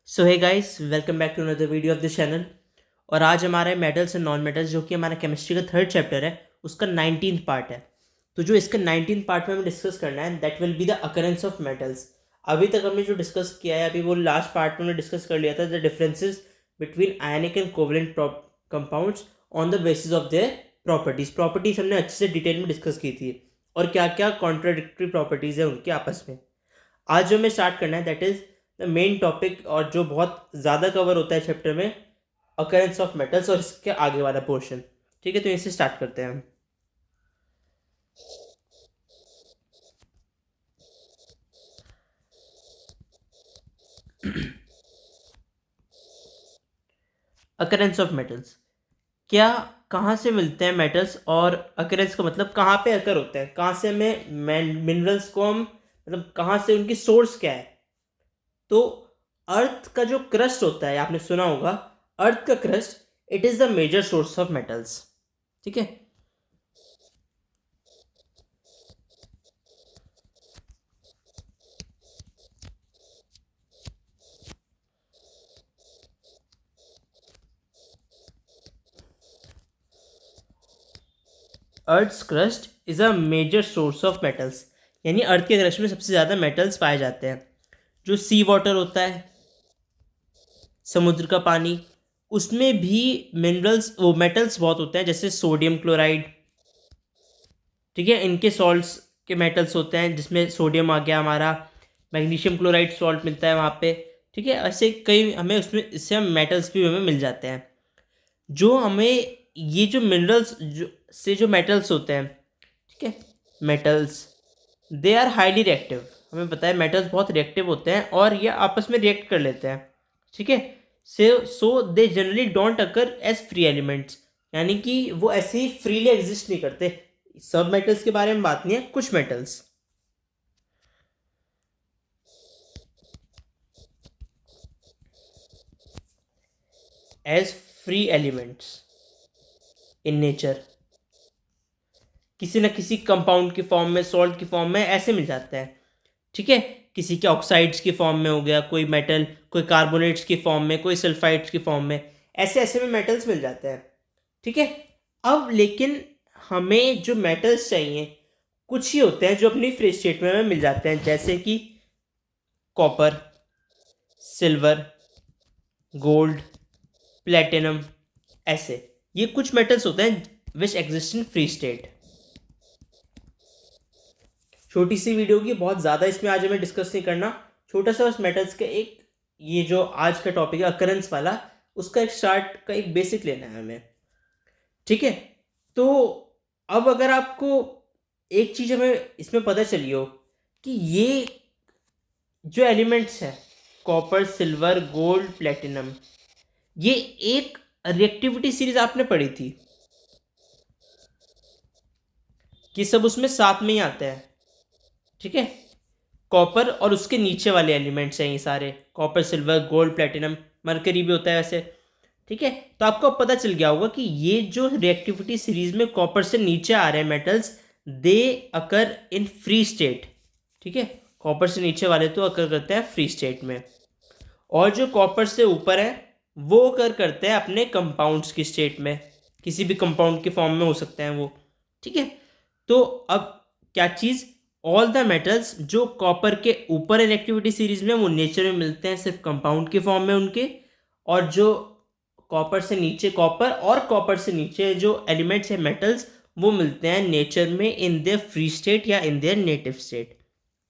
So hey guys, welcome back to another video of the channel. और आज हमारा metals and non metals जो कि हमारा केमिस्ट्री का थर्ड चैप्टर है उसका 19th पार्ट है। तो जो इसका 19th पार्ट में हमें डिस्कस करना है that will be the occurrence of metals. अभी तक हमने जो डिस्कस किया है, अभी वो लास्ट पार्ट में हमने डिस्कस कर लिया था the differences between ionic and covalent compounds on the basis of their properties हमने अच्छे से डिटेल में डिस्कस की थी और क्या क्या कॉन्ट्राडिक्टरी प्रॉपर्टीज़ है उनके आपस में। आज जो हमें स्टार्ट करना है that is the main topic और जो बहुत ज़्यादा कवर होता है चैप्टर में, अकरेंस ऑफ मेटल्स और इसके आगे वाला पोर्शन। ठीक है, तो इसे स्टार्ट करते हैं हम। अकरेंस ऑफ मेटल्स क्या, कहाँ से मिलते हैं मेटल्स, और अकरेंस का मतलब कहाँ पे अकर होता है, कहाँ से हमें मिनरल्स को हम मतलब कहाँ से उनकी सोर्स क्या है। तो अर्थ का जो क्रस्ट होता है, आपने सुना होगा, अर्थ का crust it is the major source of metals. ठीक है, earth crust is a major source of metals, यानी अर्थ के क्रस्ट में सबसे ज़्यादा मेटल्स पाए जाते हैं। जो सी वाटर होता है, समुद्र का पानी, उसमें भी मिनरल्स वो मेटल्स बहुत होते हैं, जैसे सोडियम क्लोराइड। ठीक है, इनके सॉल्ट्स के मेटल्स होते हैं, जिसमें सोडियम आ गया हमारा, मैग्नीशियम क्लोराइड सॉल्ट मिलता है वहाँ पे। ठीक है, ऐसे कई हमें उसमें इससे हम मेटल्स भी हमें मिल जाते हैं। जो हमें ये जो मिनरल्स से जो मेटल्स होते हैं, ठीक है, metals they are highly reactive. हमें पता है मेटल्स बहुत रिएक्टिव होते हैं और ये आपस में रिएक्ट कर लेते हैं। ठीक है, so they generally don't occur as free elements, यानी कि वो ऐसे ही फ्रीली एग्जिस्ट नहीं करते। सब मेटल्स के बारे में बात नहीं है, कुछ metals as free elements in nature किसी न किसी कंपाउंड की फॉर्म में, सॉल्ट की फॉर्म में ऐसे मिल जाते हैं। ठीक है, किसी के ऑक्साइड्स की फॉर्म में हो गया कोई मेटल, कोई कार्बोनेट्स की फॉर्म में, कोई सल्फाइड्स की फॉर्म में, ऐसे ऐसे में मेटल्स मिल जाते हैं। ठीक है, अब लेकिन हमें जो मेटल्स चाहिए कुछ ही होते हैं जो अपनी फ्री स्टेट में हमें मिल जाते हैं, जैसे कि कॉपर, सिल्वर, गोल्ड, प्लेटिनम। ऐसे ये कुछ मेटल्स होते हैं which exist in free state. छोटी सी वीडियो की, बहुत ज़्यादा इसमें आज हमें डिस्कस नहीं करना। छोटा सा बस मेटल्स का एक, ये जो आज का टॉपिक है अकरेंस वाला, उसका एक स्टार्ट का एक बेसिक लेना है हमें। ठीक है, तो अब अगर आपको एक चीज़ हमें इसमें पता चली हो कि ये जो एलिमेंट्स हैं, कॉपर, सिल्वर, गोल्ड, प्लेटिनम, ये एक रिएक्टिविटी सीरीज आपने पढ़ी थी कि सब उसमें साथ में ही आते हैं। ठीक है, कॉपर और उसके नीचे वाले एलिमेंट्स हैं ये सारे, copper, silver, gold, platinum, mercury भी होता है वैसे। ठीक है, तो आपको अब पता चल गया होगा कि ये जो रिएक्टिविटी सीरीज में कॉपर से नीचे आ रहे हैं metals, they occur in free state. ठीक है, कॉपर से नीचे वाले तो अकर करते हैं फ्री स्टेट में, और जो कॉपर से ऊपर है वो अकर करते हैं अपने कंपाउंड्स की स्टेट में, किसी भी कंपाउंड के फॉर्म में हो सकते हैं वो। ठीक है, तो अब क्या चीज़, ऑल द मेटल्स जो कॉपर के ऊपर रिएक्टिविटी सीरीज में, वो नेचर में मिलते हैं सिर्फ कंपाउंड के फॉर्म में उनके, और जो कॉपर से नीचे, कॉपर और कॉपर से नीचे जो एलिमेंट्स हैं मेटल्स, वो मिलते हैं नेचर में इन देयर फ्री स्टेट या इन देयर नेटिव स्टेट।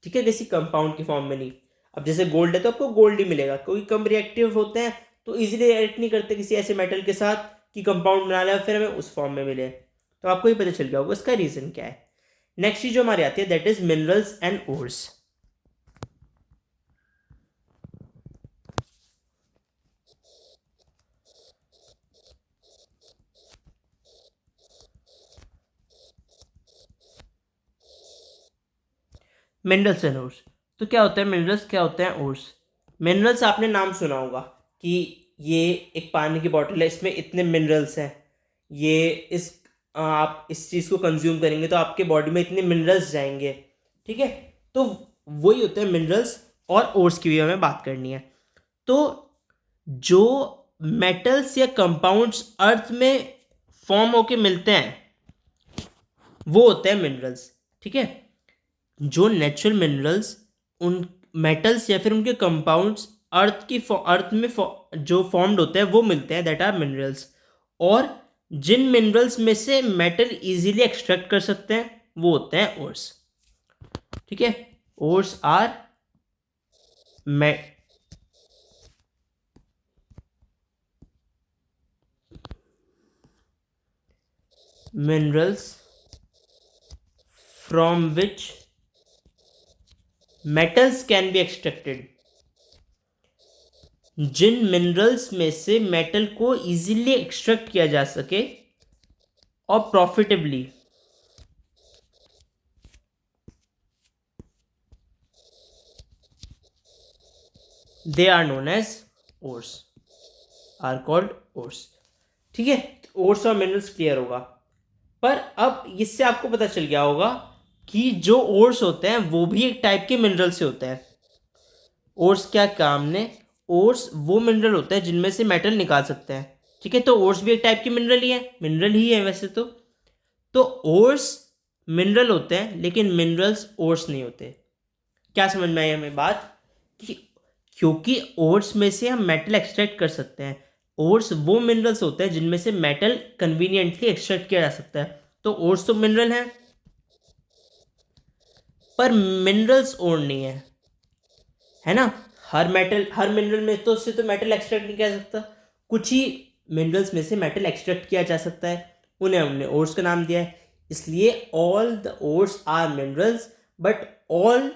ठीक है, किसी कंपाउंड की फॉर्म में नहीं। अब जैसे गोल्ड है तो आपको गोल्ड ही मिलेगा, कोई कम रिएक्टिव होते हैं तो इजीली रिएक्ट नहीं करते किसी ऐसे मेटल के साथ कि कंपाउंड बना लिया फिर हमें उस फॉर्म में मिले। तो आपको ही पता चल गया होगा इसका रीज़न क्या है। नेक्स्ट चीज जो हमारी आती है that is minerals and ores. Minerals and ores, तो क्या होता है मिनरल्स, क्या होते हैं ओर्स। मिनरल्स आपने नाम सुना होगा कि ये एक पानी की बॉटल है, इसमें इतने मिनरल्स हैं, ये इस आप इस चीज़ को कंज्यूम करेंगे तो आपके बॉडी में इतने मिनरल्स जाएंगे। ठीक है, तो वही होते हैं मिनरल्स, और ओर्स की भी हमें बात करनी है। तो जो मेटल्स या कंपाउंड्स अर्थ में फॉर्म होके मिलते हैं वो होते हैं मिनरल्स, ठीक है। जो नेचुरल मिनरल्स, उन मेटल्स या फिर उनके कंपाउंड्स अर्थ में जो फॉर्म्ड होते हैं वो मिलते हैं, दैट आर मिनरल्स। और जिन मिनरल्स में से मेटल इजीली एक्सट्रैक्ट कर सकते हैं वो होते हैं ओर्स, ठीक है। Ores are minerals from which metals can be extracted। जिन मिनरल्स में से मेटल को इजीली एक्सट्रैक्ट किया जा सके और profitably, they are known as ores, are called ores, ठीक है। ओर्स और मिनरल्स क्लियर होगा। पर अब इससे आपको पता चल गया होगा कि जो ओर्स होते हैं वो भी एक टाइप के मिनरल से होते हैं। ओर्स क्या काम ने, ओर्स वो मिनरल होते हैं जिनमें से मेटल निकाल सकते हैं, ठीक है। तो ओर्स भी एक टाइप की मिनरल ही है वैसे तो ओर्स मिनरल होते हैं लेकिन मिनरल्स ओर्स नहीं होते। क्या समझ में आई हमें बात, कि क्योंकि ओर्स में से हम मेटल एक्सट्रैक्ट कर सकते हैं। ओर्स वो मिनरल्स होते हैं जिनमें से मेटल कन्वीनियंटली एक्सट्रैक्ट किया जा सकता है, तो ओर्स तो मिनरल हैं, पर मिनरल्स ओर नहीं है ना। हर मिनरल में तो उससे तो मेटल एक्सट्रैक्ट नहीं किया जा सकता, कुछ ही मिनरल्स में से मेटल एक्सट्रैक्ट किया जा सकता है, उन्हें हमने ओर्स का नाम दिया है। इसलिए all the ores are minerals but all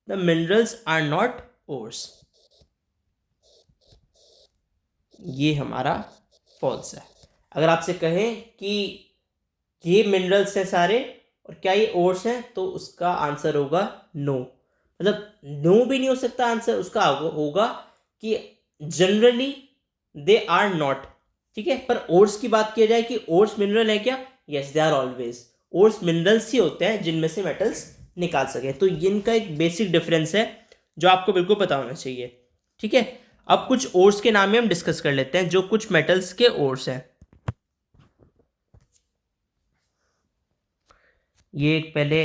the minerals are not ores. ये हमारा फॉल्स है। अगर आपसे कहें कि ये मिनरल्स हैं सारे और क्या ये ओर्स हैं, तो उसका आंसर होगा नो। मतलब नो भी नहीं हो सकता आंसर, उसका होगा कि जनरली दे आर नॉट, ठीक है। पर ओर्स की बात किया जाए कि ओर्स मिनरल है क्या, yes they are always ores minerals ही होते हैं जिनमें से मेटल्स निकाल सके। तो इनका एक बेसिक डिफरेंस है जो आपको बिल्कुल पता होना चाहिए, ठीक है। अब कुछ ओर्स के नाम में हम डिस्कस कर लेते हैं जो कुछ मेटल्स के ओर्स हैं। ये एक पहले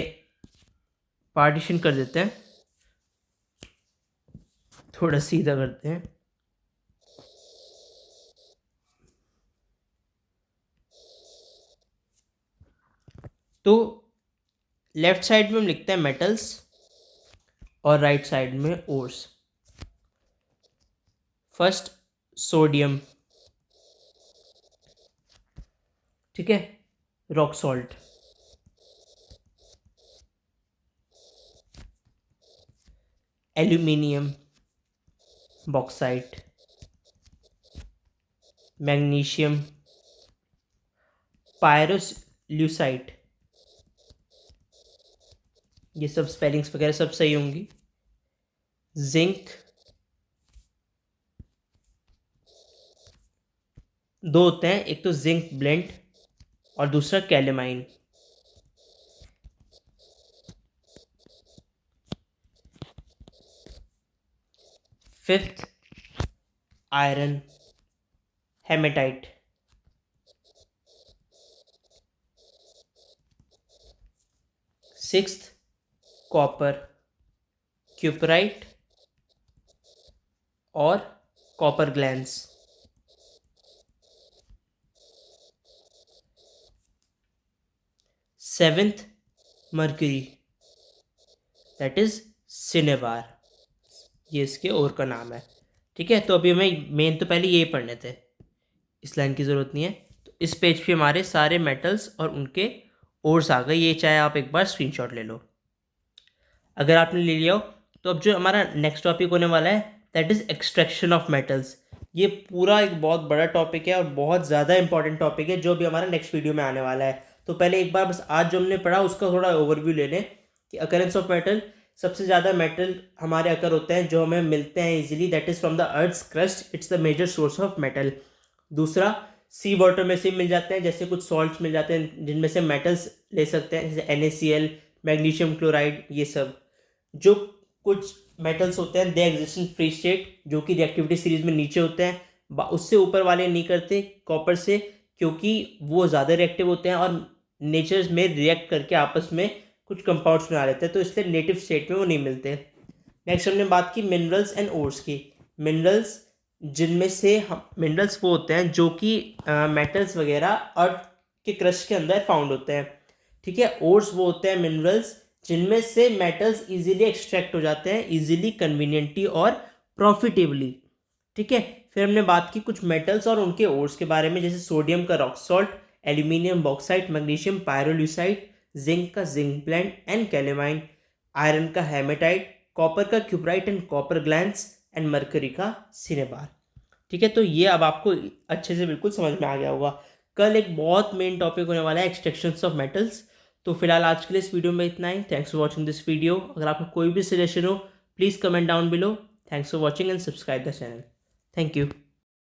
पार्टीशन कर देते हैं, थोड़ा सीधा करते हैं। तो लेफ्ट साइड में हम लिखते हैं मेटल्स और राइट साइड में ओर्स। फर्स्ट सोडियम, ठीक है, rock salt. Aluminium, bauxite. Magnesium, pyrolusite. ये सब स्पेलिंग्स वगैरह सब सही होंगी। जिंक, दो होते हैं, एक तो जिंक ब्लेंड और दूसरा calamine. Fifth iron, haematite. Sixth copper, cuprite और copper glance. Seventh mercury, that is cinnabar, ये इसके और का नाम है, ठीक है। तो अभी हमें मेन तो पहले ये पढ़ने थे, इस लाइन की ज़रूरत नहीं है। तो इस पेज पे हमारे सारे मेटल्स और उनके ओर्स आ गए, ये चाहे आप एक बार स्क्रीनशॉट ले लो। अगर आपने ले लिया हो तो अब जो हमारा नेक्स्ट टॉपिक होने वाला है that is extraction of metals. ये पूरा एक बहुत बड़ा टॉपिक है और बहुत ज़्यादा इंपॉर्टेंट टॉपिक है जो भी हमारा नेक्स्ट वीडियो में आने वाला है। तो पहले एक बार बस आज जो हमने पढ़ा उसका थोड़ा ओवरव्यू ले लें कि अकरेंस ऑफ मेटल, सबसे ज़्यादा मेटल हमारे अकर होते हैं जो हमें मिलते हैं easily, that is from the earth's crust, it's the major source of metal. दूसरा, सी वाटर में से मिल जाते हैं, जैसे कुछ सॉल्ट्स मिल जाते हैं जिनमें से मेटल्स ले सकते हैं, जैसे NaCl, मैग्नीशियम क्लोराइड, ये सब। जो कुछ मेटल्स होते हैं they exist in free state, जो कि रिएक्टिविटी सीरीज में नीचे होते हैं, उससे ऊपर वाले नहीं करते कॉपर से, क्योंकि वो ज़्यादा रिएक्टिव होते हैं और नेचर में रिएक्ट करके आपस में कुछ कंपाउंड्स बना लेते हैं, तो इसलिए नेटिव स्टेट में वो नहीं मिलते। नेक्स्ट हमने बात की मिनरल्स एंड ओर्स की। मिनरल्स, जिनमें से हम मिनरल्स वो होते हैं जो कि मेटल्स वगैरह अर्थ के क्रस्ट के अंदर फाउंड होते हैं, ठीक है। ओर्स वो होते हैं मिनरल्स जिनमें से मेटल्स इजीली एक्सट्रैक्ट हो जाते हैं, इजीली, कन्वीनियंटली और प्रॉफिटेबली, ठीक है। फिर हमने बात की कुछ मेटल्स और उनके ओर्स के बारे में, जैसे सोडियम का rock salt, aluminium bauxite, magnesium pyrolusite, zinc का zinc blende and calamine, iron का हेमेटाइट, कॉपर का cuprite and copper glance and mercury का सिनेबार, ठीक है। तो ये अब आपको अच्छे से बिल्कुल समझ में आ गया होगा। कल एक बहुत मेन टॉपिक होने वाला है एक्सट्रैक्शंस ऑफ मेटल्स। तो फिलहाल आज के लिए इस वीडियो में इतना ही। Thanks for watching this video. अगर आपका कोई भी सजेशन हो please comment down below. Thanks for watching and subscribe the channel. Thank you.